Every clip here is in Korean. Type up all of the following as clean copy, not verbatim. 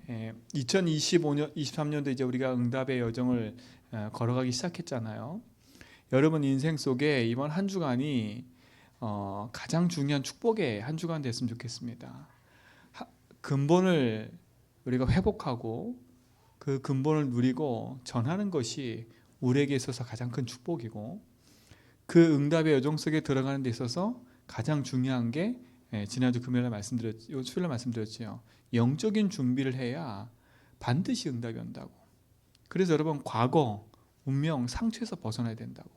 2025년, 23년도 이제 우리가 응답의 여정을 걸어가기 시작했잖아요. 여러분 인생 속에 이번 한 주간이 가장 중요한 축복의 한 주간 됐으면 좋겠습니다. 근본을 우리가 회복하고 그 근본을 누리고 전하는 것이 우리에게 있어서 가장 큰 축복이고, 그 응답의 여정 속에 들어가는 데 있어서 가장 중요한 게 지난주 금요일에 말씀드렸죠. 수요일에 말씀드렸죠. 영적인 준비를 해야 반드시 응답이 온다고. 그래서 여러분 과거, 운명, 상처에서 벗어나야 된다고.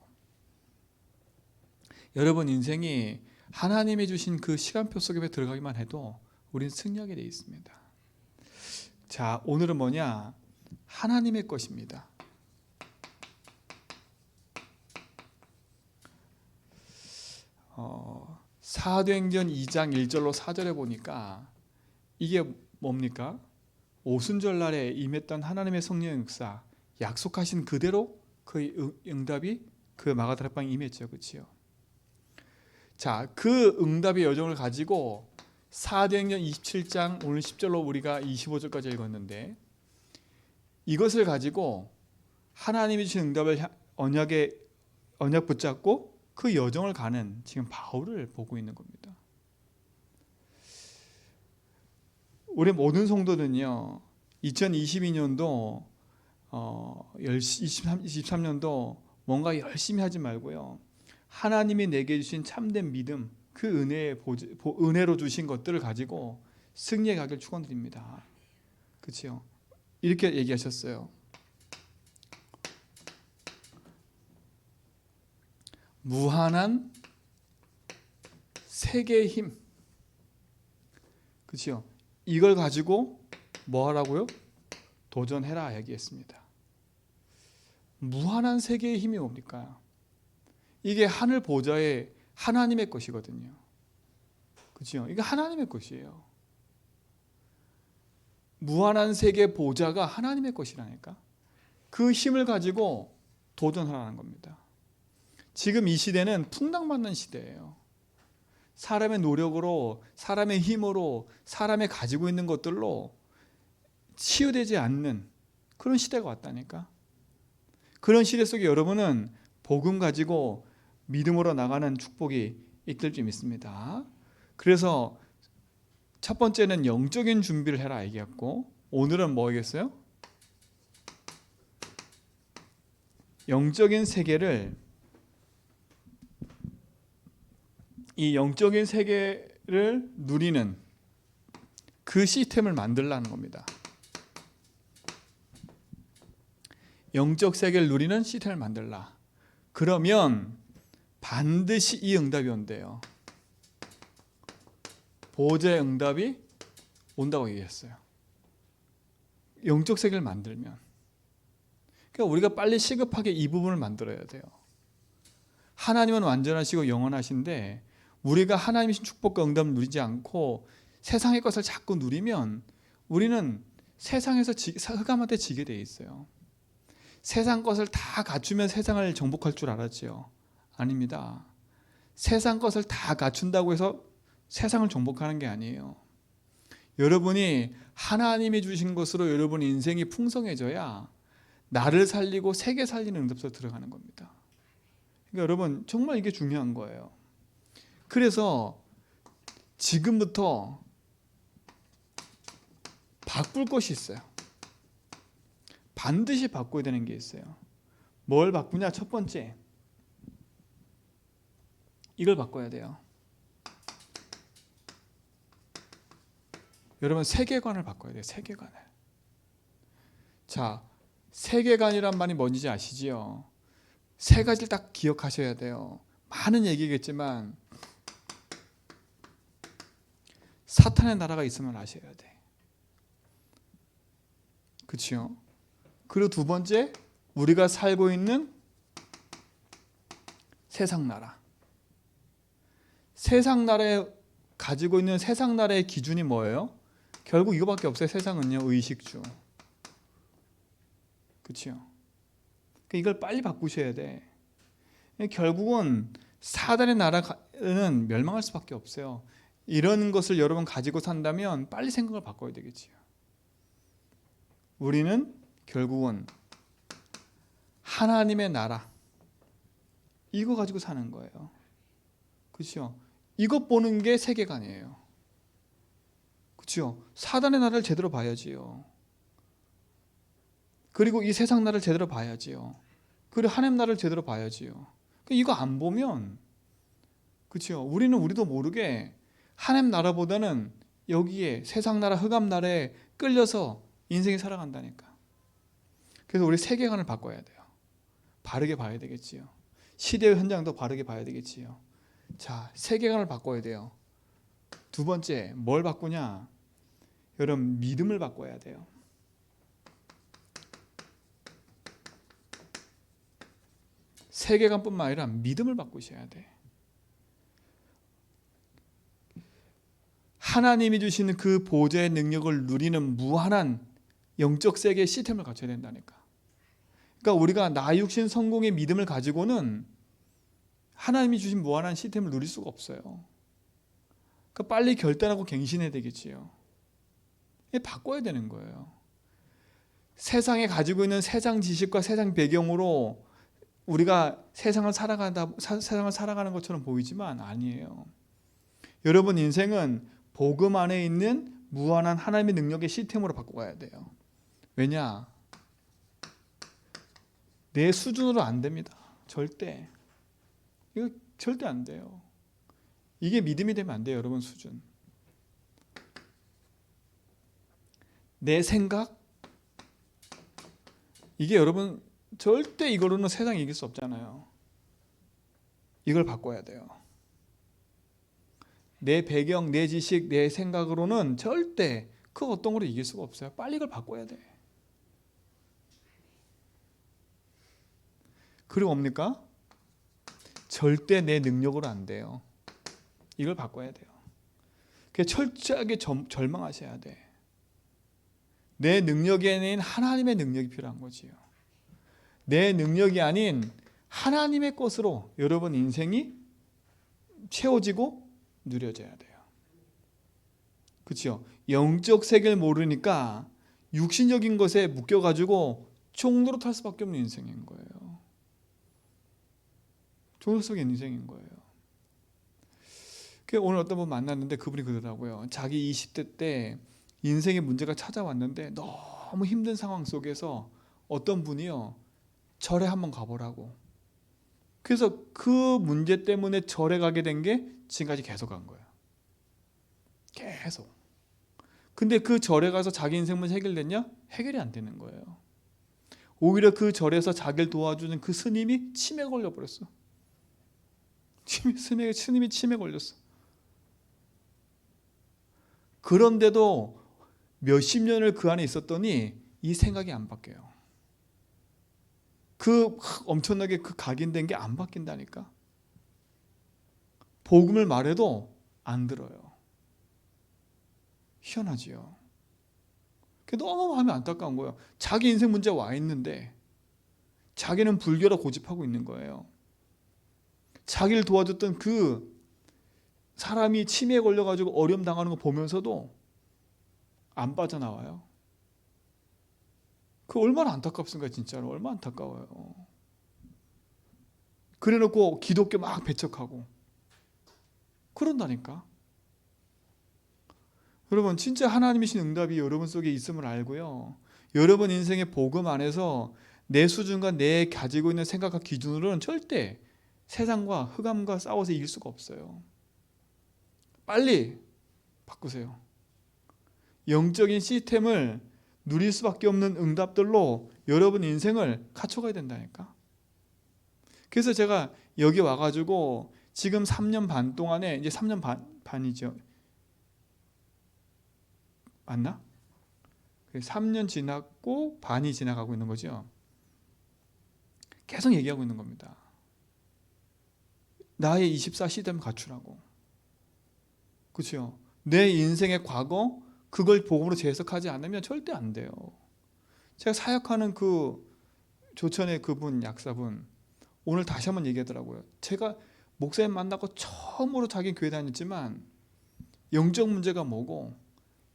여러분 인생이 하나님이 주신 그 시간표 속에 들어가기만 해도 우리는 승리하게 되어 있습니다. 자, 오늘은 뭐냐? 하나님의 것입니다. 사도행전 2장 1절로 4절에 보니까 이게 뭡니까? 오순절날에 임했던 하나님의 성령의 역사, 약속하신 그대로 그 응답이 그 마가다락방에 임했죠. 그렇죠? 자, 그 응답의 여정을 가지고 사도행전 27장 오늘 10절로 우리가 25절까지 읽었는데, 이것을 가지고 하나님이 주신 응답을 언약 붙잡고 그 여정을 가는 지금 바울을 보고 있는 겁니다. 우리 모든 성도는요, 2022년도 23년도 뭔가 열심히 하지 말고요, 하나님이 내게 주신 참된 믿음, 그 은혜로 주신 것들을 가지고 승리해 가길 축원드립니다. 그렇죠? 이렇게 얘기하셨어요. 무한한 세계의 힘. 그렇죠? 이걸 가지고 뭐 하라고요? 도전해라 얘기했습니다. 무한한 세계의 힘이 뭡니까? 이게 하늘 보좌의 하나님의 것이거든요. 그렇죠? 이게 하나님의 것이에요. 무한한 세계 보좌가 하나님의 것이라니까. 그 힘을 가지고 도전하라는 겁니다. 지금 이 시대는 풍랑맞는 시대예요. 사람의 노력으로, 사람의 힘으로, 사람의 가지고 있는 것들로 치유되지 않는 그런 시대가 왔다니까. 그런 시대 속에 여러분은 복음 가지고 믿음으로 나가는 축복이 있길 줄 믿습니다. 그래서 첫 번째는 영적인 준비를 해라 얘기했고, 오늘은 뭐겠어요? 영적인 세계를, 이 영적인 세계를 누리는 그 시스템을 만들라는 겁니다. 영적 세계를 누리는 시스템을 만들라. 그러면 반드시 이 응답이 온대요. 보좌의 응답이 온다고 얘기했어요. 영적 세계를 만들면. 그러니까 우리가 빨리 시급하게 이 부분을 만들어야 돼요. 하나님은 완전하시고 영원하신데 우리가 하나님의 축복과 응답을 누리지 않고 세상의 것을 자꾸 누리면 우리는 세상에서 흑암한테 지게 돼 있어요. 세상 것을 다 갖추면 세상을 정복할 줄 알았지요. 아닙니다. 세상 것을 다 갖춘다고 해서 세상을 정복하는 게 아니에요. 여러분이 하나님이 주신 것으로 여러분의 인생이 풍성해져야 나를 살리고 세계 살리는 응답 속에 들어가는 겁니다. 그러니까 여러분 정말 이게 중요한 거예요. 그래서 지금부터 바꿀 것이 있어요. 반드시 바꿔야 되는 게 있어요. 뭘 바꾸냐? 첫 번째, 이걸 바꿔야 돼요. 여러분 세계관을 바꿔야 돼요. 세계관을. 자, 세계관이란 말이 뭔지 아시지요? 세 가지를 딱 기억하셔야 돼요. 많은 얘기겠지만 사탄의 나라가 있으면 아셔야 돼. 그렇죠? 그리고 두 번째, 우리가 살고 있는 세상 나라. 세상 나라에 가지고 있는 세상 나라의 기준이 뭐예요? 결국 이거밖에 없어요. 세상은요, 의식주. 그렇죠? 이걸 빨리 바꾸셔야 돼. 결국은 사단의 나라는 멸망할 수밖에 없어요. 이런 것을 여러분 가지고 산다면 빨리 생각을 바꿔야 되겠지요. 우리는 결국은 하나님의 나라 이거 가지고 사는 거예요. 그렇죠? 이것 보는 게 세계관이에요. 그렇죠? 사단의 나라를 제대로 봐야지요. 그리고 이 세상 나라를 제대로 봐야지요. 그리고 하나님 나라를 제대로 봐야지요. 이거 안 보면 그렇죠? 우리도 모르게 하나님 나라보다는 여기에 세상 나라 흑암 나라에 끌려서 인생이 살아간다니까. 그래서 우리 세계관을 바꿔야 돼요. 바르게 봐야 되겠지요. 시대의 현장도 바르게 봐야 되겠지요. 자, 세계관을 바꿔야 돼요. 두 번째, 뭘 바꾸냐? 여러분, 믿음을 바꿔야 돼요. 세계관뿐만 아니라 믿음을 바꾸셔야 돼. 하나님이 주시는 그 보좌의 능력을 누리는 무한한 영적 세계의 시스템을 갖춰야 된다니까. 그러니까 우리가 나 육신 성공의 믿음을 가지고는 하나님이 주신 무한한 시스템을 누릴 수가 없어요. 그러니까 빨리 결단하고 갱신해야 되겠지요. 바꿔야 되는 거예요. 세상에 가지고 있는 세상 지식과 세상 배경으로 우리가 세상을 살아가는 것처럼 보이지만 아니에요. 여러분 인생은 복음 안에 있는 무한한 하나님의 능력의 시스템으로 바꿔가야 돼요. 왜냐? 내 수준으로 안 됩니다. 절대. 이거 절대 안 돼요. 이게 믿음이 되면 안 돼요. 여러분 수준. 내 생각? 이게 여러분 절대 이거로는 세상에 이길 수 없잖아요. 이걸 바꿔야 돼요. 내 배경, 내 지식, 내 생각으로는 절대 그 어떤 거로 이길 수가 없어요. 빨리 이걸 바꿔야 돼. 그리고 뭡니까? 절대 내 능력으로 안 돼요. 이걸 바꿔야 돼요. 그래서 철저하게 절망하셔야 돼. 내 능력이 아닌 하나님의 능력이 필요한 거지요. 내 능력이 아닌 하나님의 것으로 여러분 인생이 채워지고 누려져야 돼요. 그렇죠? 영적 세계를 모르니까 육신적인 것에 묶여가지고 종로로 탈 수밖에 없는 인생인 거예요. 종로 속의 인생인 거예요. 오늘 어떤 분 만났는데 그분이 그러더라고요. 자기 20대 때 인생의 문제가 찾아왔는데 너무 힘든 상황 속에서 어떤 분이요 절에 한번 가보라고. 그래서 그 문제 때문에 절에 가게 된 게 지금까지 계속 간 거예요. 계속. 근데 그 절에 가서 자기 인생 문제 해결됐냐? 해결이 안 되는 거예요. 오히려 그 절에서 자기를 도와주는 그 스님이 치매 걸려버렸어. 스님이 치매 걸렸어. 그런데도 몇십 년을 그 안에 있었더니 이 생각이 안 바뀌어요. 그 엄청나게 그 각인된 게 안 바뀐다니까. 복음을 말해도 안 들어요. 희한하지요. 너무 마음이 안타까운 거예요. 자기 인생 문제 와 있는데 자기는 불교라 고집하고 있는 거예요. 자기를 도와줬던 그 사람이 치매에 걸려가지고 어려움 당하는 거 보면서도 안 빠져나와요. 그 얼마나 안타깝습니까? 진짜로 얼마나 안타까워요. 그래놓고 기독교 막 배척하고 그런다니까. 여러분 진짜 하나님이신 응답이 여러분 속에 있음을 알고요. 여러분 인생의 복음 안에서 내 수준과 내 가지고 있는 생각과 기준으로는 절대 세상과 흑암과 싸워서 이길 수가 없어요. 빨리 바꾸세요. 영적인 시스템을 누릴 수밖에 없는 응답들로 여러분 인생을 갖춰가야 된다니까. 그래서 제가 여기 와가지고 지금 3년 반 동안에 이제 3년 반이죠. 맞나? 3년 지났고 반이 지나가고 있는 거죠. 계속 얘기하고 있는 겁니다. 나의 24시대를 갖추라고. 그렇죠? 내 인생의 과거 그걸 복음으로 재해석하지 않으면 절대 안 돼요. 제가 사역하는 그 조천의 그분 약사분 오늘 다시 한번 얘기하더라고요. 제가 목사님 만나고 처음으로 자기 교회 다녔지만 영적 문제가 뭐고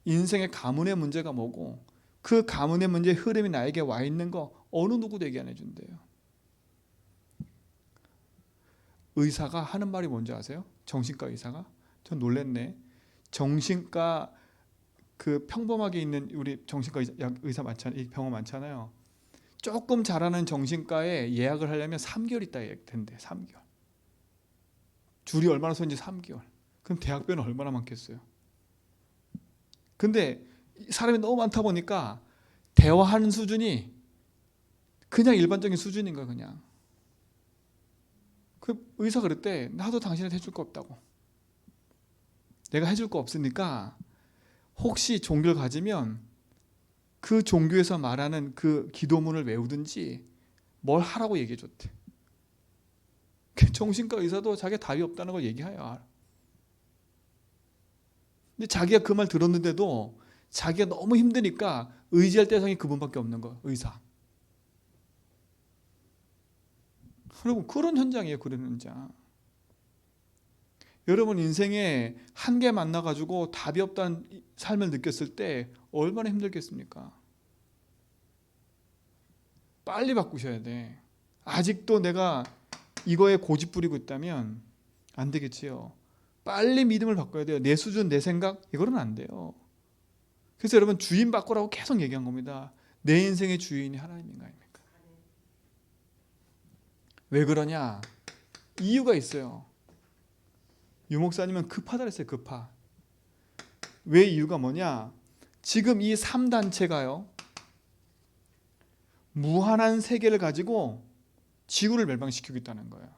인생의 가문의 문제가 뭐고 그 가문의 문제의 흐름이 나에게 와 있는 거 어느 누구도 얘기 안 해준대요. 의사가 하는 말이 뭔지 아세요? 정신과 의사가? 전 놀랬네. 정신과 그 평범하게 있는 우리 정신과 의사 많잖아요. 병원 많잖아요. 조금 잘하는 정신과에 예약을 하려면 3개월 있다 된대. 3개월. 줄이 얼마나 서는지 3개월. 그럼 대학병은 얼마나 많겠어요. 근데 사람이 너무 많다 보니까 대화하는 수준이 그냥 일반적인 수준인 거야. 그냥. 그 의사가 그랬대. 나도 당신한테 해줄 거 없다고. 내가 해줄 거 없으니까 혹시 종교를 가지면 그 종교에서 말하는 그 기도문을 외우든지 뭘 하라고 얘기해 줬대. 정신과 의사도 자기가 답이 없다는 걸 얘기해요. 근데 자기가 그 말 들었는데도 자기가 너무 힘드니까 의지할 대상이 그분밖에 없는 거예요. 의사. 그리고 그런 현장이에요. 그런 현장. 여러분 인생에 한계 만나가지고 답이 없다는 삶을 느꼈을 때 얼마나 힘들겠습니까? 빨리 바꾸셔야 돼. 아직도 내가 이거에 고집 부리고 있다면 안 되겠지요. 빨리 믿음을 바꿔야 돼요. 내 수준, 내 생각 이거는 안 돼요. 그래서 여러분 주인 바꾸라고 계속 얘기한 겁니다. 내 인생의 주인이 하나님인가 아닙니까? 왜 그러냐? 이유가 있어요. 유 목사님은 급하다 그랬어요. 급하. 왜 이유가 뭐냐? 지금 이 3단체가요. 무한한 세계를 가지고 지구를 멸망시키고 있다는 거예요.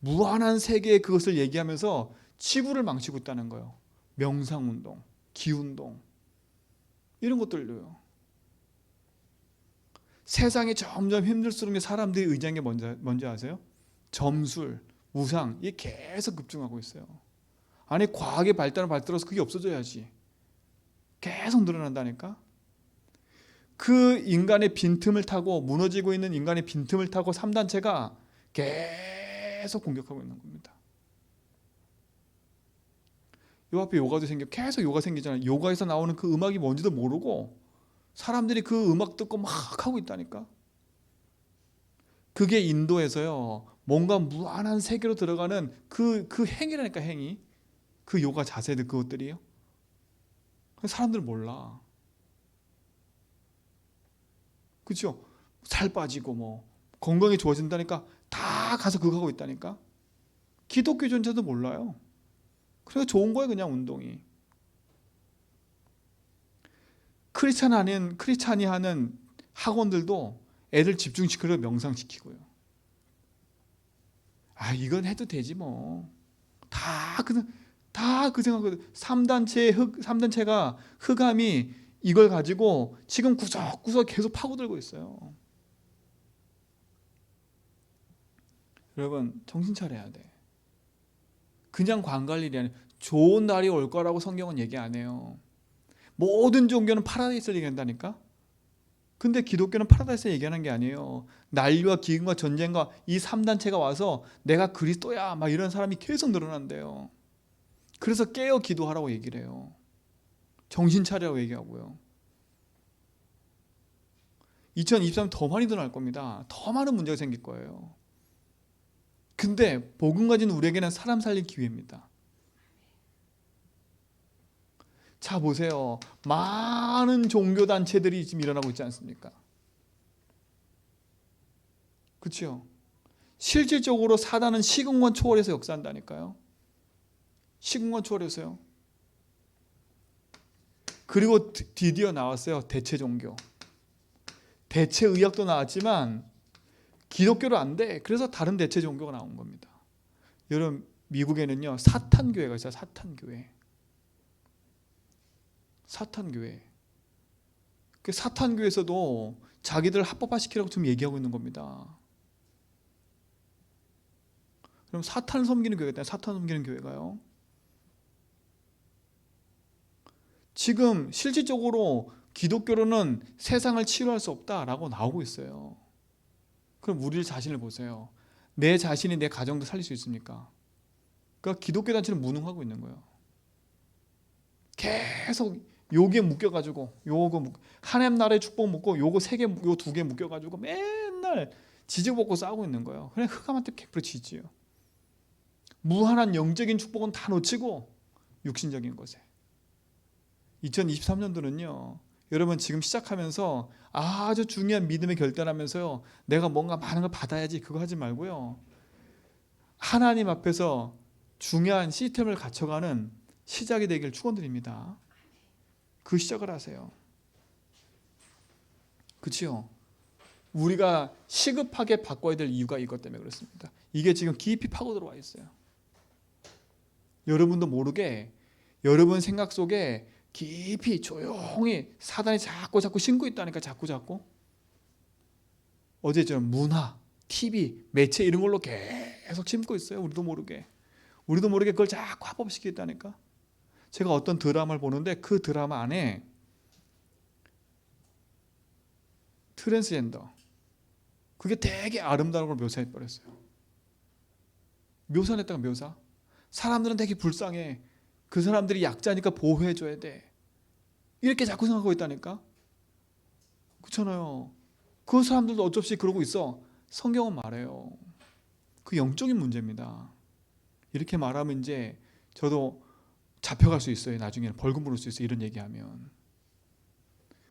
무한한 세계에 그것을 얘기하면서 지구를 망치고 있다는 거예요. 명상운동, 기운동 이런 것들로요. 세상이 점점 힘들수록 사람들이 의지하는 게 뭔지 아세요? 점술, 우상 이게 계속 급증하고 있어요. 아니 과학의 발달해서 그게 없어져야지. 계속 늘어난다니까. 그 인간의 빈틈을 타고 무너지고 있는 인간의 빈틈을 타고 3단체가 계속 공격하고 있는 겁니다. 요 앞에 요가도 계속 요가 생기잖아요. 요가에서 나오는 그 음악이 뭔지도 모르고 사람들이 그 음악 듣고 막 하고 있다니까. 그게 인도에서요. 뭔가 무한한 세계로 들어가는 그 행위라니까 행위. 그 요가 자세들 그것들이요. 사람들은 몰라. 그렇죠? 살 빠지고 뭐 건강이 좋아진다니까 다 가서 그거 하고 있다니까. 기독교 전체도 몰라요. 그러니까 좋은 거예요 그냥 운동이. 크리스찬이 하는 학원들도 애들 집중시키려고 명상시키고요. 아 이건 해도 되지 뭐. 다 그 생각거든. 3단체가 흑암이 이걸 가지고 지금 구석구석 계속 파고들고 있어요. 여러분 정신 차려야 돼. 그냥 관갈 일이 아니에요. 좋은 날이 올 거라고 성경은 얘기 안 해요. 모든 종교는 파라다이스를 얘기한다니까. 근데 기독교는 파라다이스 얘기하는 게 아니에요. 난리와 기근과 전쟁과 이 3단체가 와서 내가 그리스도야 막 이런 사람이 계속 늘어난대요. 그래서 깨어 기도하라고 얘기를 해요. 정신 차리라고 얘기하고요. 2023년 더 많이 늘어날 겁니다. 더 많은 문제가 생길 거예요. 근데 복음 가진 우리에게는 사람 살릴 기회입니다. 자 보세요. 많은 종교단체들이 지금 일어나고 있지 않습니까? 그렇죠? 실질적으로 사단은 시공간 초월해서 역사한다니까요. 시공간 초월해서요. 그리고 드디어 나왔어요. 대체 종교. 대체 의학도 나왔지만 기독교로 안 돼. 그래서 다른 대체 종교가 나온 겁니다. 여러분 미국에는요. 사탄교회가 있어요. 사탄교회. 그 사탄교회에서도 자기들 합법화시키라고 지금 얘기하고 있는 겁니다. 그럼 사탄을 섬기는 교회가 있다. 사탄을 섬기는 교회가요. 지금 실질적으로 기독교로는 세상을 치유할 수 없다라고 나오고 있어요. 그럼 우리 자신을 보세요. 내 자신이 내 가정도 살릴 수 있습니까? 그러니까 기독교 단체는 무능하고 있는 거예요. 계속 요게 묶여가지고 하나님 나라의 축복 묶고 요거 3개, 요 2개 묶여가지고 맨날 지지고 싸우고 있는 거예요. 그냥 흑암한테 100% 지지요. 무한한 영적인 축복은 다 놓치고 육신적인 것에. 2023년도는요. 여러분 지금 시작하면서 아주 중요한 믿음의 결단하면서요. 내가 뭔가 많은 걸 받아야지 그거 하지 말고요. 하나님 앞에서 중요한 시스템을 갖춰가는 시작이 되길 축원드립니다. 그 시작을 하세요. 그렇죠? 우리가 시급하게 바꿔야 될 이유가 이것 때문에 그렇습니다. 이게 지금 깊이 파고 들어와 있어요. 여러분도 모르게 여러분 생각 속에 깊이 조용히 사단이 자꾸 심고 있다니까. 자꾸 어제 좀 문화, TV, 매체 이런 걸로 계속 심고 있어요. 우리도 모르게 그걸 자꾸 합법시키겠다니까. 제가 어떤 드라마를 보는데 그 드라마 안에 트랜스젠더 그게 되게 아름다운 걸 묘사해 버렸어요. 묘사했다가 묘사. 사람들은 되게 불쌍해. 그 사람들이 약자니까 보호해줘야 돼. 이렇게 자꾸 생각하고 있다니까. 그렇잖아요. 그 사람들도 어쩔 수 없이 그러고 있어. 성경은 말해요. 그 영적인 문제입니다. 이렇게 말하면 이제 저도 잡혀갈 수 있어요. 나중에는 벌금 물을 수 있어요. 이런 얘기하면.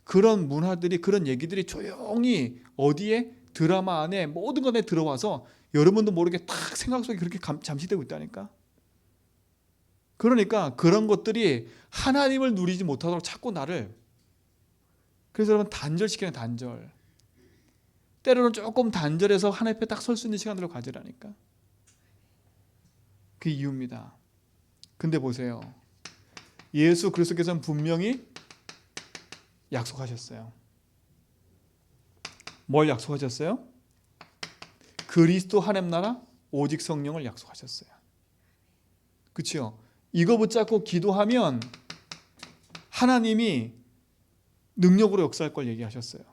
그런 문화들이 그런 얘기들이 조용히 어디에 드라마 안에 모든 것에 들어와서 여러분도 모르게 딱 생각 속에 그렇게 잠시되고 있다니까. 그러니까 그런 것들이 하나님을 누리지 못하도록 자꾸 나를. 그래서 여러분 단절시키는 단절. 때로는 조금 단절해서 하나님 앞에 딱 설 수 있는 시간들을 가지라니까. 그 이유입니다. 근데 보세요. 예수 그리스도께서는 분명히 약속하셨어요. 뭘 약속하셨어요? 그리스도 하나님 나라 오직 성령을 약속하셨어요. 그렇죠? 이거 붙잡고 기도하면 하나님이 능력으로 역사할 걸 얘기하셨어요.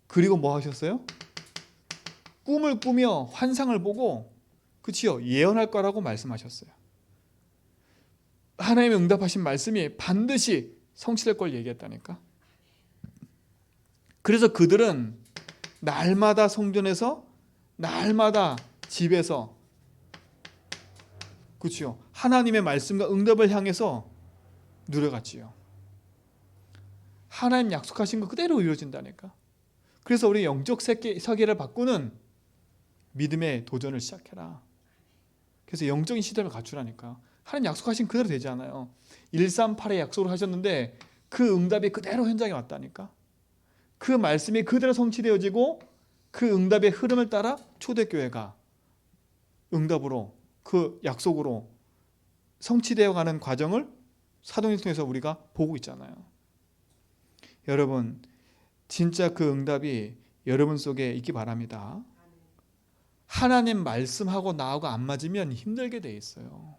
그리고 뭐 하셨어요? 꿈을 꾸며 환상을 보고 그렇죠? 예언할 거라고 말씀하셨어요. 하나님의 응답하신 말씀이 반드시 성취될 걸 얘기했다니까. 그래서 그들은 날마다 성전에서 날마다 집에서 그렇죠? 하나님의 말씀과 응답을 향해서 누려갔지요. 하나님 약속하신 거 그대로 이루어진다니까. 그래서 우리 영적 세계를 바꾸는 믿음의 도전을 시작해라. 그래서 영적인 시스템을 갖추라니까. 하나님 약속하신 그대로 되지 않아요. 138의 약속을 하셨는데 그 응답이 그대로 현장에 왔다니까. 그 말씀이 그대로 성취되어지고 그 응답의 흐름을 따라 초대교회가 응답으로 그 약속으로 성취되어 가는 과정을 사도행전 통해서 우리가 보고 있잖아요. 여러분 진짜 그 응답이 여러분 속에 있기 바랍니다. 하나님 말씀하고 나하고 안 맞으면 힘들게 돼 있어요.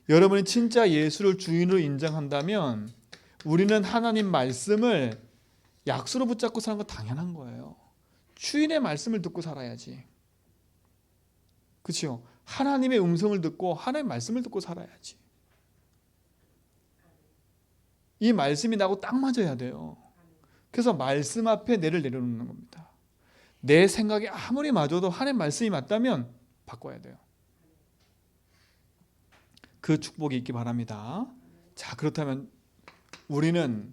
여러분이 진짜 예수를 주인으로 인정한다면 우리는 하나님 말씀을 약수로 붙잡고 사는 건 당연한 거예요. 주인의 말씀을 듣고 살아야지. 그렇죠? 하나님의 음성을 듣고 하나님의 말씀을 듣고 살아야지. 이 말씀이 나하고 딱 맞아야 돼요. 그래서 말씀 앞에 내를 내려놓는 겁니다. 내 생각이 아무리 맞아도 하나님 말씀이 맞다면 바꿔야 돼요. 그 축복이 있기 바랍니다. 자, 그렇다면 우리는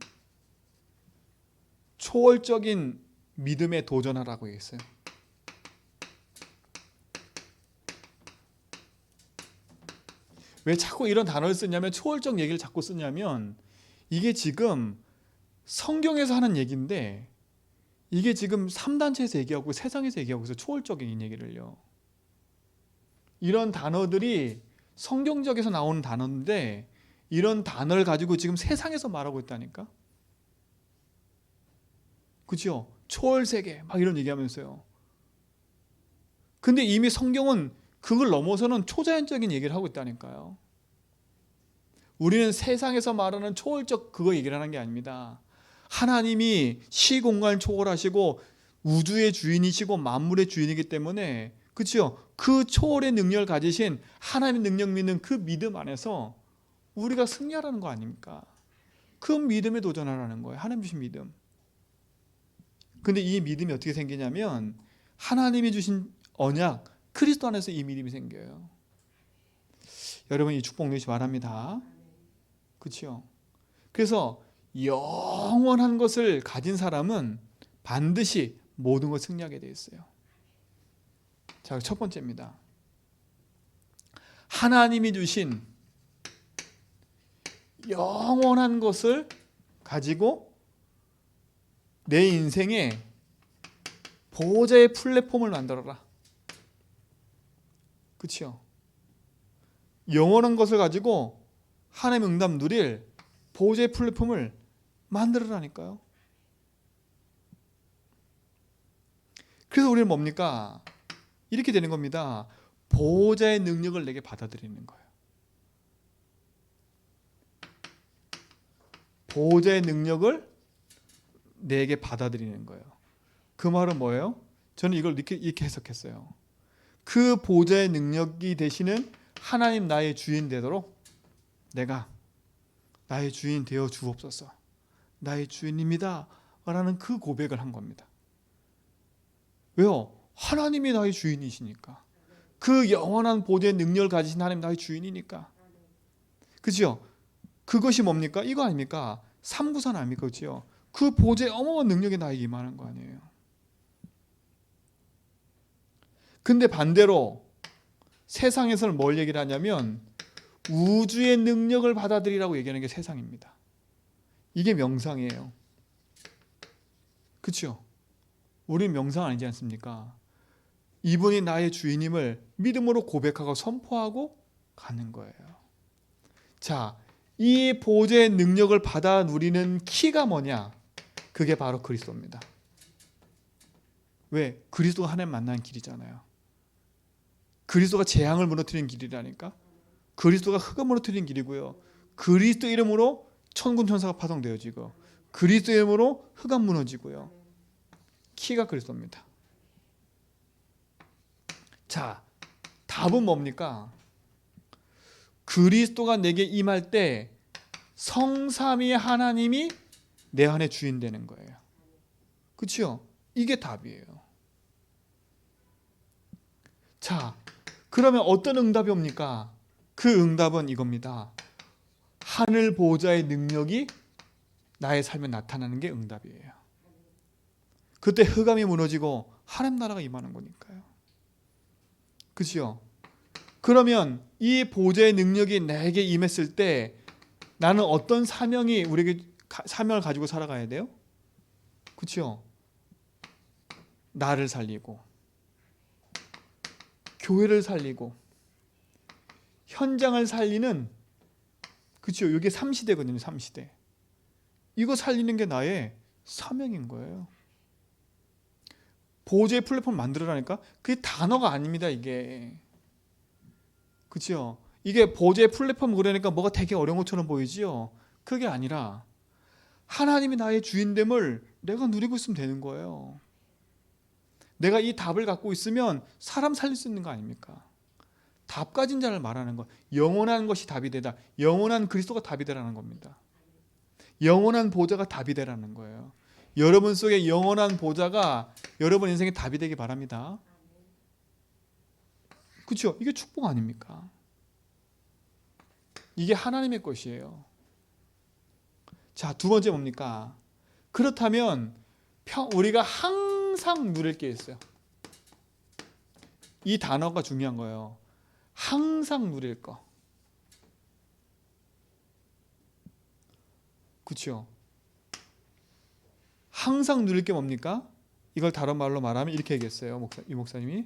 초월적인 믿음에 도전하라고 했어요. 왜 자꾸 이런 단어를 쓰냐면 초월적 얘기를 자꾸 쓰냐면 이게 지금 성경에서 하는 얘기인데 이게 지금 3단체에서 얘기하고 세상에서 얘기하고 있어요. 초월적인 얘기를요. 이런 단어들이 성경적에서 나오는 단어인데 이런 단어를 가지고 지금 세상에서 말하고 있다니까. 그렇죠? 초월세계 막 이런 얘기하면서요. 근데 이미 성경은 그걸 넘어서는 초자연적인 얘기를 하고 있다니까요. 우리는 세상에서 말하는 초월적 그거 얘기를 하는 게 아닙니다. 하나님이 시공간을 초월하시고 우주의 주인이시고 만물의 주인이기 때문에 그렇죠? 그 초월의 능력을 가지신 하나님의 능력 믿는 그 믿음 안에서 우리가 승리하라는 거 아닙니까? 그 믿음에 도전하라는 거예요. 하나님 주신 믿음. 근데 이 믿음이 어떻게 생기냐면 하나님이 주신 언약, 그리스도 안에서 이 믿음이 생겨요. 여러분 이 축복 누리시 바랍니다. 그렇죠? 그래서 영원한 것을 가진 사람은 반드시 모든 걸 승리하게 되어 있어요. 자, 첫 번째입니다. 하나님이 주신 영원한 것을 가지고 내 인생에 보호자의 플랫폼을 만들어라. 그렇죠? 영원한 것을 가지고 하나님의 응답 누릴 보호자의 플랫폼을 만들어라니까요. 그래서 우리는 뭡니까? 이렇게 되는 겁니다. 보호자의 능력을 내게 받아들이는 거예요. 보호자의 능력을 내게 받아들이는 거예요. 그 말은 뭐예요? 저는 이걸 이렇게 해석했어요. 그 보호자의 능력이 되시는 하나님 나의 주인 되도록 내가 나의 주인 되어 주옵소서. 나의 주인입니다. 라는 그 고백을 한 겁니다. 왜요? 하나님이 나의 주인이시니까. 그 영원한 보호자의 능력을 가지신 하나님 나의 주인이니까. 그죠? 그것이 뭡니까? 이거 아닙니까? 삼구산 아닙니까? 그렇죠? 그 보호자의 어마어마한 능력이 나에게 임하는 거 아니에요. 근데 반대로 세상에서는 뭘 얘기를 하냐면 우주의 능력을 받아들이라고 얘기하는 게 세상입니다. 이게 명상이에요. 그렇죠? 우린 명상 아니지 않습니까? 이분이 나의 주인임을 믿음으로 고백하고 선포하고 가는 거예요. 자, 이 보호자의 능력을 받아 누리는 키가 뭐냐? 그게 바로 그리스도입니다. 왜? 그리스도가 하나님 만나는 길이잖아요. 그리스도가 재앙을 무너뜨리는 길이라니까. 그리스도가 흑암을 무너뜨리는 길이고요. 그리스도 이름으로 천군 천사가 파송되어지고 그리스도 이름으로 흑암 무너지고요. 키가 그리스도입니다. 자, 답은 뭡니까? 그리스도가 내게 임할 때 성삼위 하나님이 내 안에 주인 되는 거예요. 그렇죠? 이게 답이에요. 자, 그러면 어떤 응답이 옵니까? 그 응답은 이겁니다. 하늘 보호자의 능력이 나의 삶에 나타나는 게 응답이에요. 그때 흑암이 무너지고 하나님 나라가 임하는 거니까요. 그렇죠? 그러면 이 보호자의 능력이 나에게 임했을 때 나는 어떤 우리에게 사명을 가지고 살아가야 돼요? 그렇죠? 나를 살리고 교회를 살리고 현장을 살리는, 그렇죠? 이게 3시대거든요. 3시대. 이거 살리는 게 나의 사명인 거예요. 보호자의 플랫폼 만들어라니까? 그게 단어가 아닙니다. 이게. 그렇죠? 이게 보호자의 플랫폼 그러니까 뭐가 되게 어려운 것처럼 보이지요? 그게 아니라 하나님이 나의 주인됨을 내가 누리고 있으면 되는 거예요. 내가 이 답을 갖고 있으면 사람 살릴 수 있는 거 아닙니까? 답 가진 자를 말하는 거. 영원한 것이 답이 되다. 영원한 그리스도가 답이 되라는 겁니다. 영원한 보호자가 답이 되라는 거예요. 여러분 속에 영원한 보호자가 여러분 인생의 답이 되기 바랍니다. 그렇죠? 이게 축복 아닙니까? 이게 하나님의 것이에요. 자, 두 번째 뭡니까? 그렇다면 우리가 항상 누릴 게 있어요. 이 단어가 중요한 거예요. 항상 누릴 거. 그렇죠? 항상 누릴 게 뭡니까? 이걸 다른 말로 말하면 이렇게 얘기했어요. 이 목사님이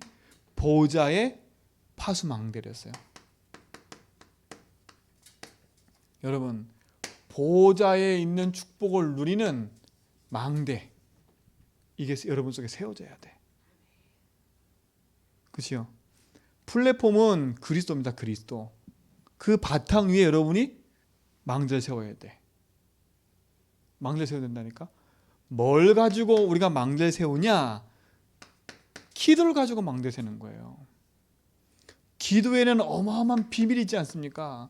보호자의 파수망대였어요. 여러분, 보호자에 있는 축복을 누리는 망대, 이게 여러분 속에 세워져야 돼. 그렇죠? 플랫폼은 그리스도입니다. 그리스도. 그 바탕 위에 여러분이 망대를 세워야 돼. 망대를 세워야 된다니까. 뭘 가지고 우리가 망대를 세우냐? 기도를 가지고 망대를 세우는 거예요. 기도에는 어마어마한 비밀이 있지 않습니까?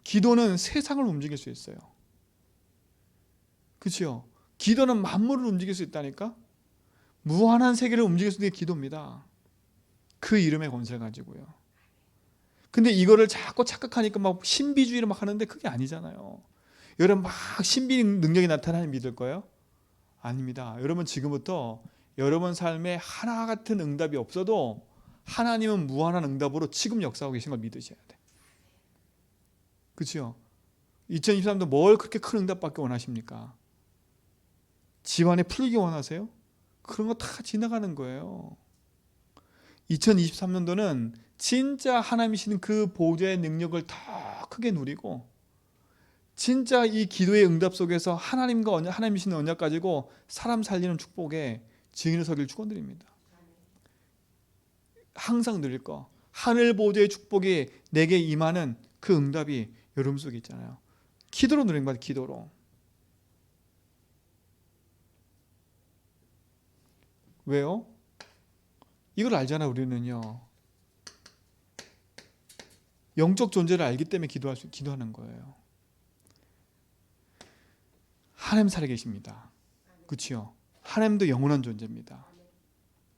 기도는 세상을 움직일 수 있어요. 그렇죠? 기도는 만물을 움직일 수 있다니까. 무한한 세계를 움직일 수 있는 게 기도입니다. 그 이름의 권세를 가지고요. 근데 이거를 자꾸 착각하니까 막 신비주의를 막 하는데 그게 아니잖아요. 여러분 막 신비 능력이 나타나는 믿을 거예요? 아닙니다. 여러분 지금부터 여러분 삶에 하나 같은 응답이 없어도 하나님은 무한한 응답으로 지금 역사하고 계신 걸 믿으셔야 돼. 그렇죠? 2023년도 뭘 그렇게 큰 응답받기 원하십니까? 집안에 풀리기 원하세요? 그런 거 다 지나가는 거예요. 2023년도는 진짜 하나님이시는 그 보좌의 능력을 더 크게 누리고 진짜 이 기도의 응답 속에서 하나님과 하나님이시는 언약 가지고 사람 살리는 축복에 증인을 서길 축원드립니다. 항상 누릴 거. 하늘 보좌의 축복이 내게 임하는 그 응답이 여러분 속에 있잖아요. 기도로 누린 거예요. 기도로. 왜요? 이걸 알잖아 우리는요. 영적 존재를 알기 때문에 기도하는 거예요. 하나님 살아계십니다. 그렇죠? 하나님도 영원한 존재입니다.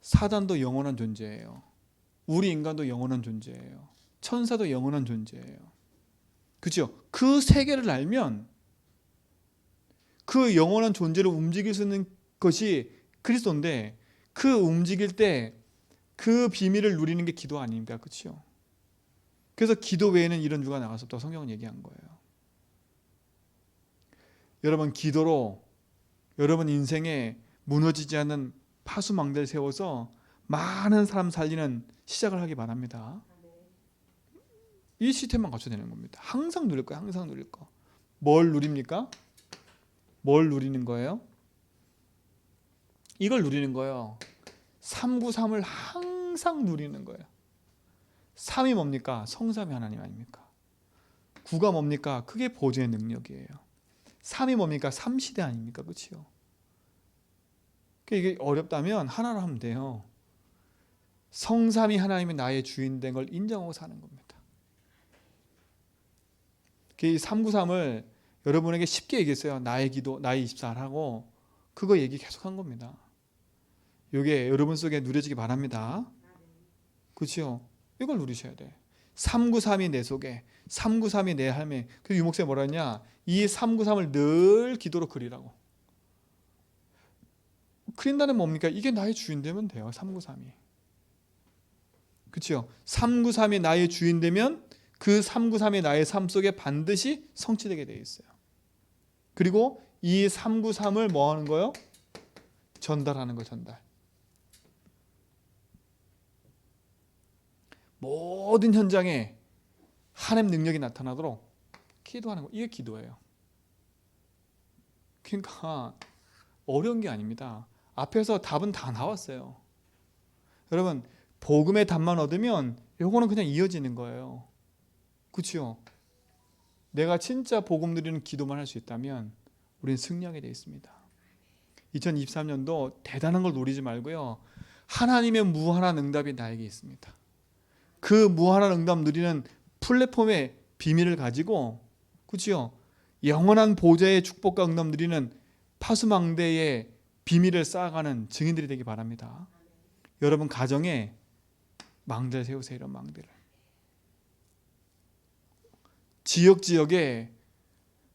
사단도 영원한 존재예요. 우리 인간도 영원한 존재예요. 천사도 영원한 존재예요. 그렇죠? 그 세계를 알면 그 영원한 존재를 움직일 수 있는 것이 그리스도인데 그 움직일 때 그 비밀을 누리는 게 기도 아닙니까? 그렇죠? 그래서 기도 외에는 이런 유가 나갈 수 없다고 성경은 얘기한 거예요. 여러분 기도로 여러분 인생에 무너지지 않는 파수망대를 세워서 많은 사람 살리는 시작을 하기 바랍니다. 이 시스템만 갖춰야 되는 겁니다. 항상 누릴 거예요. 항상 누릴 거. 뭘 누립니까? 뭘 누리는 거예요? 이걸 누리는 거예요. 393을 항상 누리는 거예요. 3이 뭡니까? 성삼위 하나님 아닙니까? 9가 뭡니까? 그게 보좌의 능력이에요. 3이 뭡니까? 3시대 아닙니까? 그렇죠? 이게 어렵다면 하나로 하면 돼요. 성삼위 하나님이 나의 주인 된 걸 인정하고 사는 겁니다. 이 393을 여러분에게 쉽게 얘기했어요. 나의 기도, 나의 24하고 그거 얘기 계속한 겁니다. 이게 여러분 속에 누려지기 바랍니다. 그렇죠? 이걸 누리셔야 돼. 393이 내 속에, 393이 내 삶에. 그래서 유목사가 뭐라 했냐? 이 393을 늘 기도로 그리라고. 그린다는 뭡니까? 이게 나의 주인 되면 돼요. 393이. 그렇죠? 393이 나의 주인 되면 그 393이 나의 삶 속에 반드시 성취되게 되어 있어요. 그리고 이 393을 뭐 하는 거예요? 전달하는 거 전달. 모든 현장에 하나님 능력이 나타나도록 기도하는 거. 이게 기도예요. 그러니까 어려운 게 아닙니다. 앞에서 답은 다 나왔어요. 여러분 복음의 답만 얻으면 요거는 그냥 이어지는 거예요. 그렇죠? 내가 진짜 복음 누리는 기도만 할 수 있다면 우리는 승리하게 되어 있습니다. 2023년도 대단한 걸 노리지 말고요. 하나님의 무한한 응답이 나에게 있습니다. 그 무한한 응답 누리는 플랫폼의 비밀을 가지고 그렇죠? 영원한 보좌의 축복과 응답 누리는 파수망대의 비밀을 쌓아가는 증인들이 되기 바랍니다. 여러분 가정에 망대를 세우세요. 이런 망대를. 지역에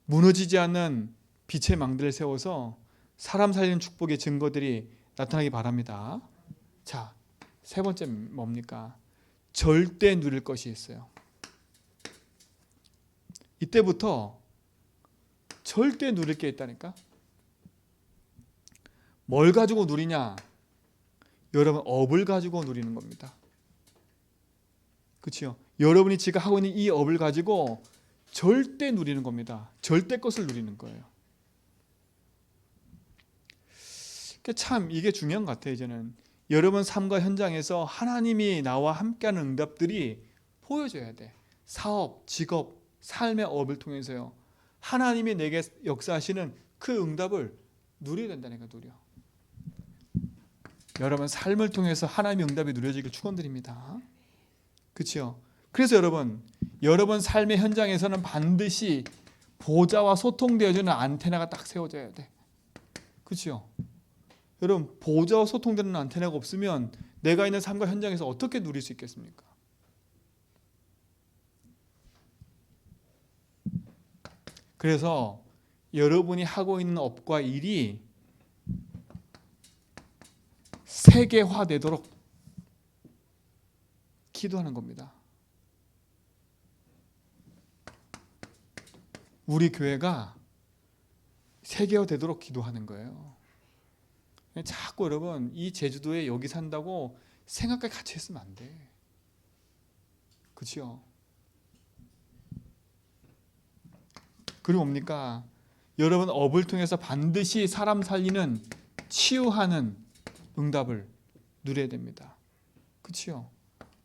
무너지지 않는 빛의 망대를 세워서 사람 살리는 축복의 증거들이 나타나기 바랍니다. 자, 세 번째 뭡니까? 절대 누릴 것이 있어요. 이때부터 절대 누릴 게 있다니까. 뭘 가지고 누리냐? 여러분 업을 가지고 누리는 겁니다. 그렇죠? 여러분이 지금 하고 있는 이 업을 가지고 절대 누리는 겁니다. 절대 것을 누리는 거예요. 참 이게 중요한 것 같아요. 이제는 여러분 삶과 현장에서 하나님이 나와 함께하는 응답들이 보여져야 돼. 사업, 직업, 삶의 업을 통해서요. 하나님이 내게 역사하시는 그 응답을 누려야 된다니까. 누려. 여러분 삶을 통해서 하나님의 응답이 누려지길 축원드립니다. 그렇죠? 그래서 여러분 삶의 현장에서는 반드시 보좌와 소통되어지는 안테나가 딱 세워져야 돼. 그렇죠? 여러분, 보호자와 소통되는 안테나가 없으면 내가 있는 삶과 현장에서 어떻게 누릴 수 있겠습니까? 그래서 여러분이 하고 있는 업과 일이 세계화되도록 기도하는 겁니다. 우리 교회가 세계화되도록 기도하는 거예요. 자꾸 여러분, 이 제주도에 여기 산다고 생각까지 같이 했으면 안 돼. 그렇죠? 그리고 뭡니까? 여러분, 업을 통해서 반드시 사람 살리는, 치유하는 응답을 누려야 됩니다. 그렇죠?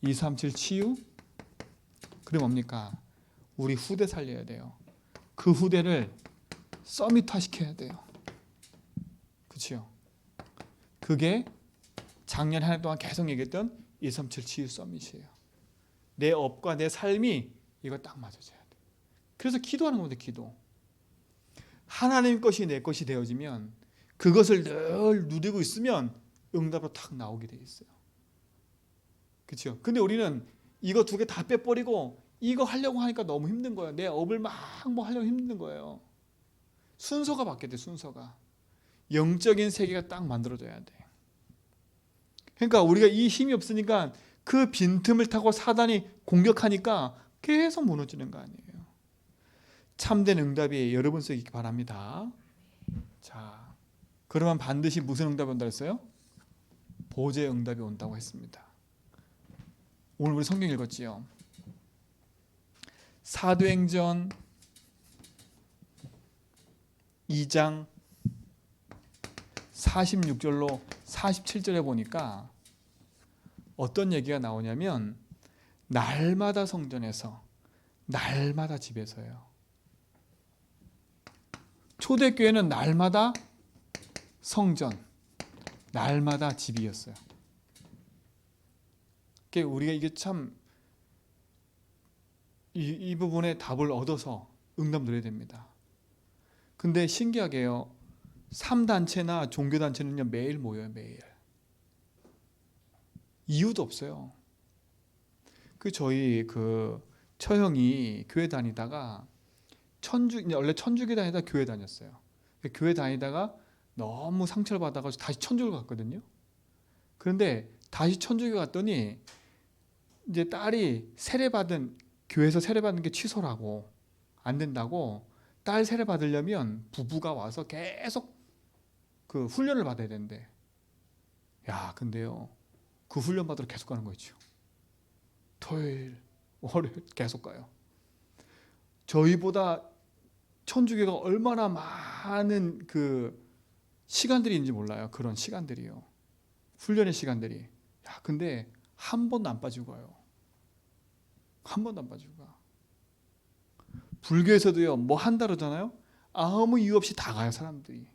237 치유. 그리고 뭡니까? 우리 후대 살려야 돼요. 그 후대를 서밋화 시켜야 돼요. 그렇죠? 그게 작년 한 해 동안 계속 얘기했던 237 치유 서밋이에요. 내 업과 내 삶이 이거 딱 맞아져야 돼. 그래서 기도하는 겁니다. 기도. 하나님 것이 내 것이 되어지면, 그것을 늘 누리고 있으면 응답으로 탁 나오게 돼 있어요. 그렇죠? 근데 우리는 이거 두 개 다 빼버리고 이거 하려고 하니까 너무 힘든 거예요. 내 업을 막 뭐 하려고 힘든 거예요. 순서가 바뀌어야 돼. 순서가. 영적인 세계가 딱 만들어져야 돼. 그러니까 우리가 이 힘이 없으니까 그 빈틈을 타고 사단이 공격하니까 계속 무너지는 거 아니에요. 참된 응답이 여러분 속에 있기 바랍니다. 자, 그러면 반드시 무슨 응답이 온다고 했어요? 보좌의 응답이 온다고 했습니다. 오늘 우리 성경 읽었지요. 사도행전 2장 46절로 47절에 보니까 어떤 얘기가 나오냐면, 날마다 성전에서, 날마다 집에서요. 초대교회는 날마다 성전, 날마다 집이었어요. 그러니까 우리가 이게 참 이 부분에 답을 얻어서 응답 드려야 됩니다. 근데 신기하게요, 3단체나 종교단체는요 매일 모여요. 매일. 이유도 없어요. 저희 처형이 교회 다니다가 원래 천주교 다니다가 교회 다녔어요. 교회 다니다가 너무 상처를 받아가지고 다시 천주교 갔거든요. 그런데 다시 천주교 갔더니 이제 딸이 교회에서 세례받은 게 취소라고, 안 된다고, 딸 세례 받으려면 부부가 와서 계속 그 훈련을 받아야 된대. 야, 근데요, 그 훈련 받으러 계속 가는 거 있죠. 토요일, 월요일 계속 가요. 저희보다 천주교가 얼마나 많은 그 시간들이 있는지 몰라요. 그런 시간들이요. 훈련의 시간들이. 야, 근데 한 번도 안 빠지고 가요. 한 번도 안 빠지고 가. 불교에서도요, 뭐 한다 그러잖아요. 아무 이유 없이 다 가요, 사람들이.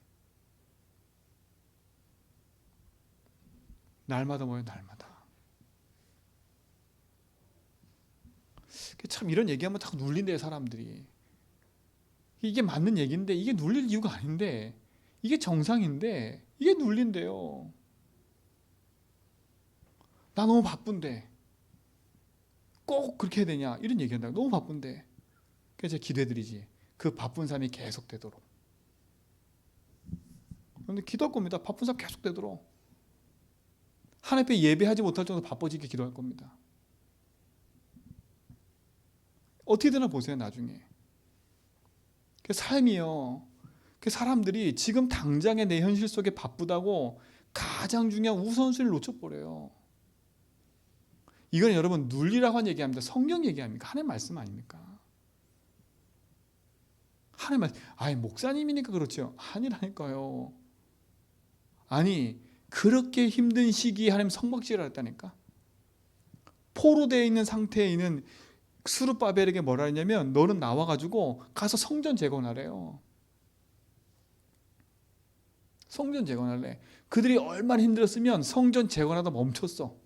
날마다 모여요, 날마다. 참 이런 얘기하면 자꾸 눌린대요, 사람들이. 이게 맞는 얘기인데, 이게 눌릴 이유가 아닌데, 이게 정상인데, 이게 눌린대요. 나 너무 바쁜데 꼭 그렇게 해야 되냐, 이런 얘기한다고. 너무 바쁜데. 그래서 제가 기도해드리지, 그 바쁜 삶이 계속 되도록. 그런데 기도할 겁니다. 바쁜 삶 계속 되도록. 하나님 앞에 예배하지 못할 정도로 바빠지게 기도할 겁니다. 어떻게 되나 보세요, 나중에. 그 삶이요, 그 사람들이 지금 당장의 내 현실 속에 바쁘다고 가장 중요한 우선순위를 놓쳐버려요. 이건 여러분 눌리라고 한 얘기합니다. 성경 얘기합니까? 하나님 말씀 아닙니까? 하나님 말씀. 아니, 목사님이니까 그렇죠. 아니라니까요. 아니, 그렇게 힘든 시기에 하나님 성막지를 했다니까. 포로되어 있는 상태에 있는 스룹바벨에게 뭐라 했냐면, 너는 나와가지고 가서 성전 재건하래요. 성전 재건할래. 그들이 얼마나 힘들었으면 성전 재건하다 멈췄어.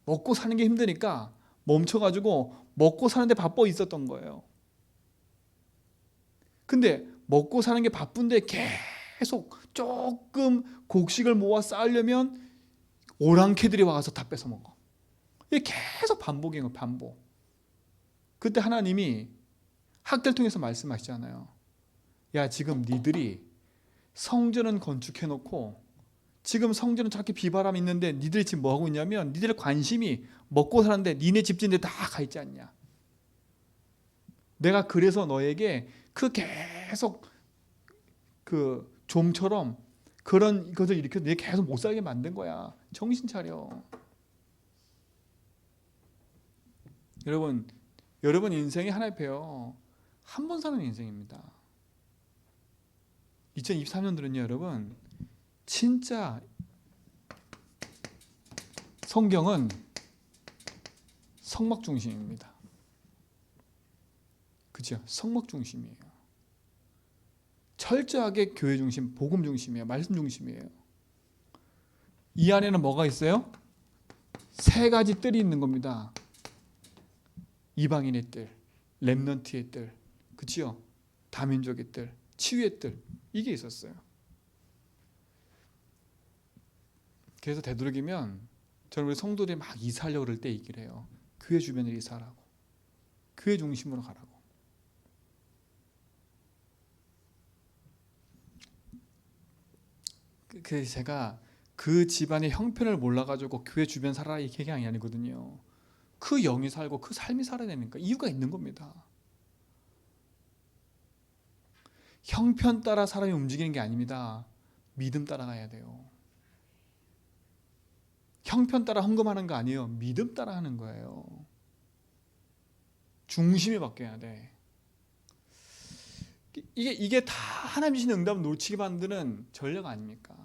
먹고 사는 게 힘드니까 멈춰가지고 먹고 사는데 바빠 있었던 거예요. 근데 먹고 사는 게 바쁜데 계속 조금 곡식을 모아 쌓으려면 오랑캐들이 와서 다 뺏어 먹어. 이게 계속 반복인 거예요. 반복. 그때 하나님이 학대를 통해서 말씀하시잖아요. 야, 지금 니들이 성전은 건축해놓고 지금 성전은 저렇게 비바람이 있는데 니들이 지금 뭐하고 있냐면 니들의 관심이 먹고 사는데 니네 집진데 다 가 있지 않냐. 내가 그래서 너에게 그 계속 그 좀처럼 그런 것을 일으켜서 내 계속 못 살게 만든 거야. 정신 차려. 여러분 인생이 하나의 배요. 한 번 사는 인생입니다. 2023년도는요, 여러분, 진짜 성경은 성막 중심입니다. 그죠? 성막 중심이에요. 철저하게 교회 중심, 복음 중심이에요. 말씀 중심이에요. 이 안에는 뭐가 있어요? 세 가지 뜰이 있는 겁니다. 이방인의 뜰, 렘넌트의 뜰, 그치요? 다민족의 뜰, 치유의 뜰, 이게 있었어요. 그래서 되도록이면 저는 우리 성도들이 막 이사하려고 그럴 때 얘기를 해요. 교회 주변에 이사하라고. 교회 중심으로 가라고. 그래서 제가 그 집안의 형편을 몰라가지고 교회 주변 살아라 이 얘기가 아니거든요. 그 영이 살고 그 삶이 살아야 되니까 이유가 있는 겁니다. 형편 따라 사람이 움직이는 게 아닙니다. 믿음 따라가야 돼요. 형편 따라 헌금하는 거 아니에요. 믿음 따라 하는 거예요. 중심이 바뀌어야 돼. 이게 다 하나님 주신 응답을 놓치게 만드는 전략 아닙니까?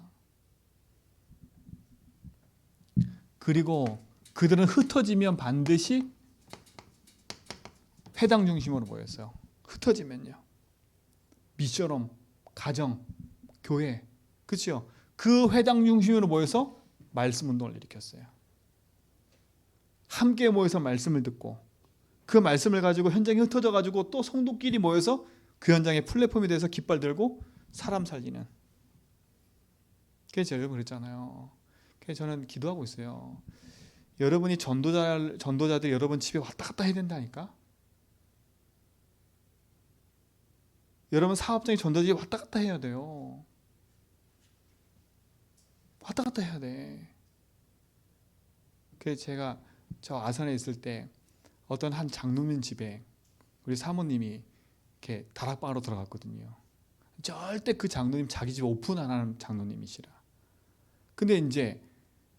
그리고 그들은 흩어지면 반드시 회당 중심으로 모였어요. 흩어지면요. 미션홈, 가정, 교회, 그렇죠? 그 회당 중심으로 모여서 말씀 운동을 일으켰어요. 함께 모여서 말씀을 듣고 그 말씀을 가지고 현장에 흩어져 가지고 또 성도끼리 모여서 그 현장의 플랫폼이 돼서 깃발 들고 사람 살리는. 그래서 여러분 그랬잖아요. 그래서 저는 기도하고 있어요. 여러분이 전도자들이 여러분 집에 왔다 갔다 해야 된다니까. 여러분 사업장에 전도자들이 왔다 갔다 해야 돼요. 왔다 갔다 해야 돼. 그래서 제가 저 아산에 있을 때 어떤 한 장로님 집에 우리 사모님이 이렇게 다락방으로 들어갔거든요. 절대 그 장로님 자기 집 오픈 안 하는 장로님이시라. 근데 이제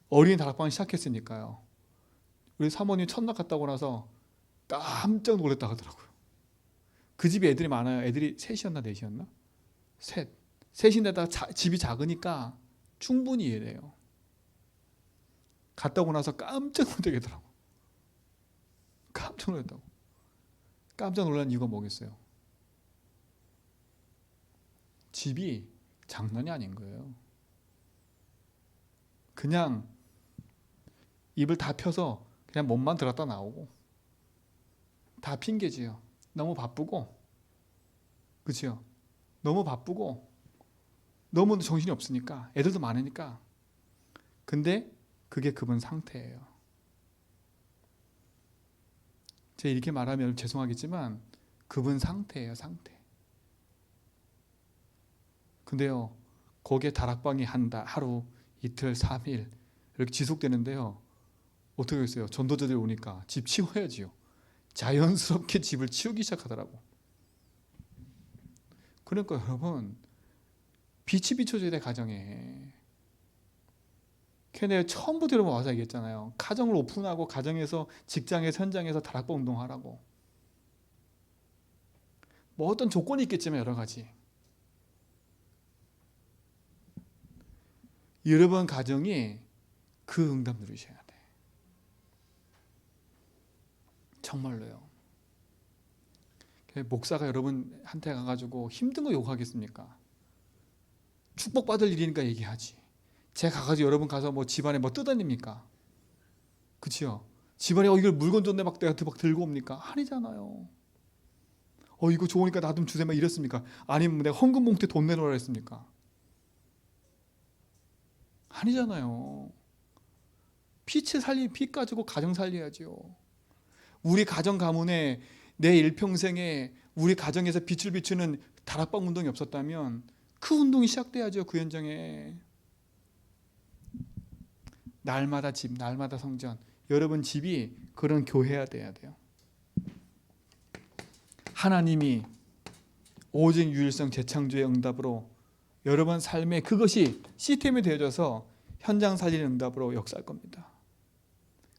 어린이 다락방을 시작했으니까요. 우리 사모님 첫날 갔다 오고 나서 깜짝 놀랐다 하더라고요. 그 집에 애들이 많아요. 애들이 셋이었나 넷이었나? 셋인데다가 집이 작으니까 충분히 이해돼요. 갔다 오고 나서 깜짝 놀라더라고. 깜짝 놀랐다고. 깜짝 놀란 이유가 뭐겠어요? 집이 장난이 아닌 거예요. 그냥 입을 다 펴서 그냥 몸만 들었다 나오고 다 핑계지요. 너무 바쁘고, 그렇죠? 너무 바쁘고 너무 정신이 없으니까 애들도 많으니까. 근데 그게 그분 상태예요. 제가 이렇게 말하면 죄송하겠지만 그분 상태예요. 상태. 근데요, 거기에 다락방이 하루, 이틀, 3일 이렇게 지속되는데요. 어떻게 했어요? 전도자들이 오니까 집 치워야지요. 자연스럽게 집을 치우기 시작하더라고. 그러니까 여러분, 빛이 비춰져야 돼, 가정에. 걔네 처음부터 여러분 와서 얘기했잖아요. 가정을 오픈하고 가정에서, 직장에서, 현장에서 다락방 운동하라고. 뭐 어떤 조건이 있겠지만 여러 가지. 여러분 가정이 그 응답 누리셔야 돼. 정말로요. 목사가 여러분한테 가가지고 힘든 거 욕하겠습니까? 축복받을 일이니까 얘기하지. 제가 가가지고 여러분 가서 뭐 집안에 뭐 뜯어냅니까? 그치요? 집안에 이걸 물건 줬네 막 내가 막 들고 옵니까? 아니잖아요. 이거 좋으니까 나 좀 주세요 막 이랬습니까? 아니면 내가 헌금 봉투에 돈 내놓으라 했습니까? 아니잖아요. 피 가지고 가정 살려야죠. 우리 가정 가문에 내 일평생에 우리 가정에서 빛을 비추는 다락방 운동이 없었다면 그 운동이 시작돼야죠. 그 현장에. 날마다 집, 날마다 성전. 여러분 집이 그런 교회가 돼야 돼요. 하나님이 오직 유일성 재창조의 응답으로 여러분 삶에 그것이 시스템이 되어져서 현장 살리는 응답으로 역사할 겁니다.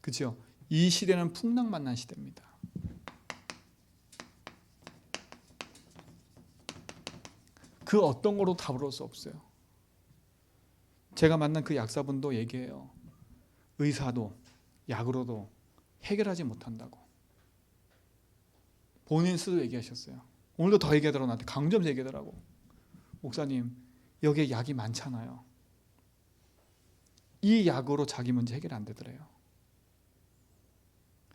그렇죠? 이 시대는 풍랑만난 시대입니다. 그 어떤 거로 답을 수 없어요. 제가 만난 그 약사분도 얘기해요. 의사도 약으로도 해결하지 못한다고. 본인 스스로 얘기하셨어요. 오늘도 더 얘기하더라고. 나한테 강조하면서 얘기하더라고. 목사님, 여기에 약이 많잖아요. 이 약으로 자기 문제 해결 안 되더래요.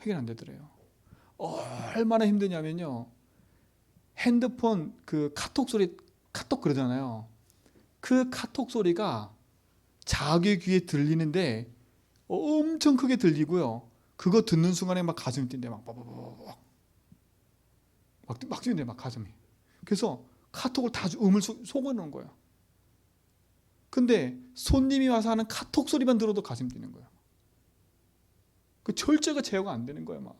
해결 안 되더래요. 얼마나 힘드냐면요. 핸드폰 그 카톡 소리, 카톡 그러잖아요. 그 카톡 소리가 자기 귀에 들리는데 엄청 크게 들리고요. 그거 듣는 순간에 막 가슴이 뛴대. 막 뛰는데 막 가슴이. 그래서 카톡을 다 음을 속여놓은 거예요. 근데 손님이 와서 하는 카톡 소리만 들어도 가슴 뛰는 거예요. 그 철제가 제어가 안 되는 거예요. 막.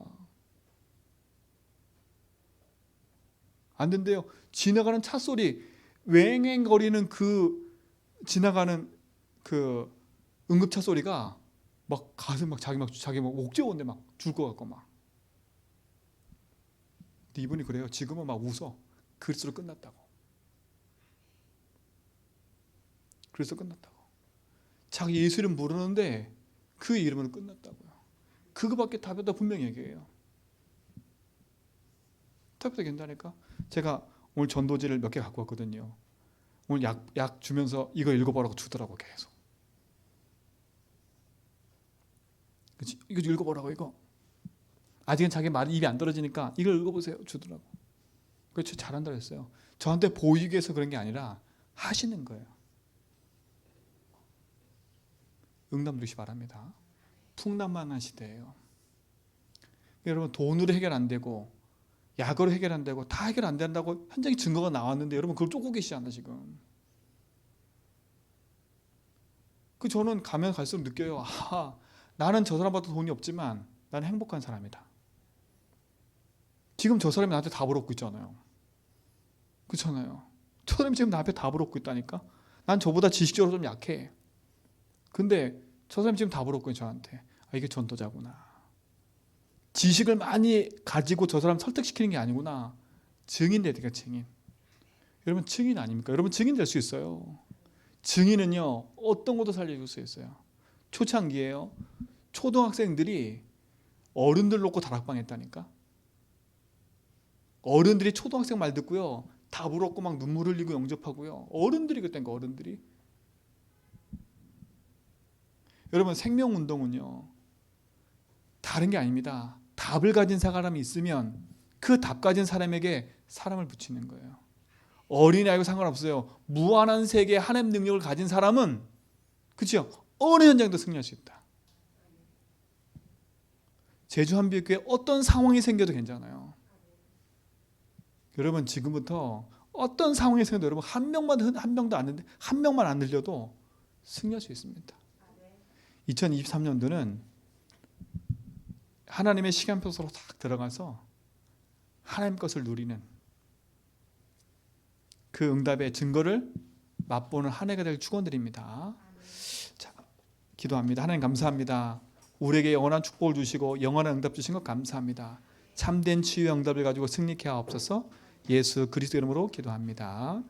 안 된대요. 지나가는 차 소리, 웽웽거리는 그 지나가는 그 응급차 소리가 막 가슴 막 자기 막 옥죄어온데 막 줄 것 같고 막. 근데 이분이 그래요. 지금은 막 웃어. 그리스도로 끝났다고. 그래서 끝났다고. 자기 예수 이름 모르는데 그 이름으로 끝났다고요. 그거밖에 답이 없다 분명히 얘기해요. 답이 없다 괜찮으니까. 제가 오늘 전도지를 몇 개 갖고 왔거든요. 오늘 약 주면서 이거 읽어보라고 주더라고 계속. 그치? 이거 읽어보라고 이거. 아직은 자기 말이 입이 안 떨어지니까 이걸 읽어보세요 주더라고. 그렇죠. 잘한다고 했어요. 저한테 보이기 위해서 그런 게 아니라 하시는 거예요. 응답 누리시 바랍니다. 풍랑만한 시대예요. 여러분 돈으로 해결 안 되고 약으로 해결 안 되고 다 해결 안 된다고 현장에 증거가 나왔는데 여러분 그걸 쫓고 계시잖아 지금. 그 저는 가면 갈수록 느껴요. 아, 나는 저 사람보다 돈이 없지만 나는 행복한 사람이다. 지금 저 사람이 나한테 답을 얻고 있잖아요. 그렇잖아요. 저 사람이 지금 나 앞에 답을 얻고 있다니까. 난 저보다 지식적으로 좀 약해. 근데 저 사람이 지금 답을 얻고 있는 저한테. 아, 이게 전도자구나. 지식을 많이 가지고 저 사람 설득시키는 게 아니구나. 증인 돼야 되니까 증인. 여러분 증인 아닙니까? 여러분 증인 될 수 있어요. 증인은요 어떤 것도 살려줄 수 있어요. 초창기에요. 초등학생들이 어른들 놓고 다락방 했다니까. 어른들이 초등학생 말 듣고요. 답을 얻고 막 눈물 흘리고 영접하고요. 어른들이 그때니까 어른들이. 여러분 생명운동은요. 다른 게 아닙니다. 답을 가진 사람이 있으면 그 답 가진 사람에게 사람을 붙이는 거예요. 어린아이고 상관없어요. 무한한 세계의 하나님 능력을 가진 사람은 그렇죠. 어느 현장도 승리할 수 있다. 제주 한비교회 어떤 상황이 생겨도 괜찮아요. 여러분 지금부터 어떤 상황이 생겨도 여러분 한 명만 안 들려도 승리할 수 있습니다. 2023년도는 하나님의 시간표 속으로 딱 들어가서 하나님 것을 누리는 그 응답의 증거를 맛보는 한 해가 되길 축원드립니다. 자, 기도합니다. 하나님 감사합니다. 우리에게 영원한 축복을 주시고 영원한 응답 주신 것 감사합니다. 참된 치유의 응답을 가지고 승리케 하옵소서. 예수 그리스도 이름으로 기도합니다.